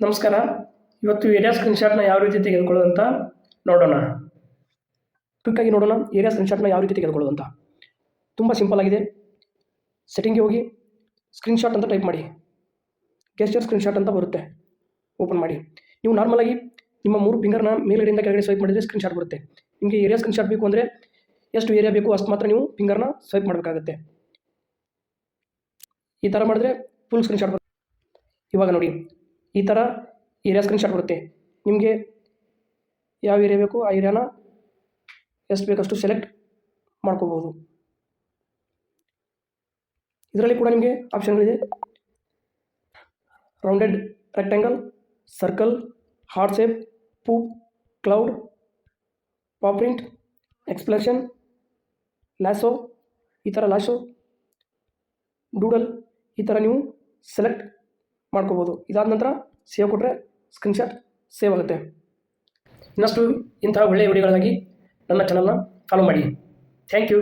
ನಮಸ್ಕಾರ. ಇವತ್ತು ಏರಿಯಾ ಸ್ಕ್ರೀನ್ಶಾಟ್ನ ಯಾವ ರೀತಿ ತೆಗೆದುಕೊಳ್ಳೋದು ಅಂತ ನೋಡೋಣ. ಕ್ವಿಕ್ಕಾಗಿ ನೋಡೋಣ ಏರಿಯಾ ಸ್ಕ್ರೀನ್ಶಾಟ್ನ ಯಾವ ರೀತಿ ತೆಗೆದುಕೊಳ್ಳೋದು ಅಂತ. ತುಂಬ ಸಿಂಪಲ್ ಆಗಿದೆ. ಸೆಟ್ಟಿಂಗ್ಗೆ ಹೋಗಿ ಸ್ಕ್ರೀನ್ಶಾಟ್ ಅಂತ ಟೈಪ್ ಮಾಡಿ, ಗೆಸ್ಚರ್ ಸ್ಕ್ರೀನ್ಶಾಟ್ ಅಂತ ಬರುತ್ತೆ. ಓಪನ್ ಮಾಡಿ. ನೀವು ನಾರ್ಮಲಾಗಿ ನಿಮ್ಮ 3 ಫಿಂಗರ್ನ ಮೇಲ್ಗಡೆಯಿಂದ ಕೆಳಗಡೆ ಸ್ವೈಪ್ ಮಾಡಿದರೆ ಸ್ಕ್ರೀನ್ಶಾಟ್ ಬರುತ್ತೆ. ನಿಮಗೆ ಏರಿಯಾ ಸ್ಕ್ರೀನ್ಶಾಟ್ ಬೇಕು ಅಂದರೆ ಎಷ್ಟು ಏರಿಯಾ ಬೇಕು ಅಷ್ಟು ಮಾತ್ರ ನೀವು ಫಿಂಗರ್ನ ಸ್ವೈಪ್ ಮಾಡಬೇಕಾಗುತ್ತೆ. ಈ ಥರ ಮಾಡಿದ್ರೆ ಫುಲ್ ಸ್ಕ್ರೀನ್ಶಾಟ್ ಬರುತ್ತೆ. ಇವಾಗ ನೋಡಿ, ಈ ಥರ ಏರಿಯಾ ಸ್ಕ್ರೀನ್ಶಾಟ್ ಬರುತ್ತೆ. ನಿಮಗೆ ಯಾವ ಏರಿಯಾ ಬೇಕು ಆ ಏರಿಯಾನ ಎಷ್ಟು ಬೇಕಷ್ಟು ಸೆಲೆಕ್ಟ್ ಮಾಡ್ಕೋಬೋದು. ಇದರಲ್ಲಿ ಕೂಡ ನಿಮಗೆ ಆಪ್ಷನ್ಗಳಿದೆ. Rounded rectangle, circle, heart shape, poop, cloud, pop print, expression, lasso, ಈ ಥರ ಲ್ಯಾಸೋ, ಡೂಡಲ್, ಈ ಥರ ನೀವು ಸೆಲೆಕ್ಟ್ ಮಾಡ್ಕೋಬೋದು. ಇದಾದ ನಂತರ ಸೇವ್ ಕೊಟ್ಟರೆ ಸ್ಕ್ರೀನ್ಶಾಟ್ ಸೇವ್ ಆಗುತ್ತೆ. ಇನ್ನಷ್ಟು ಇಂತಹ ಒಳ್ಳೆಯ ವಿಡಿಯೋಗಳಿಗಾಗಿ ನನ್ನ ಚಾನಲ್ನ ಫಾಲೋ ಮಾಡಿ. Thank you.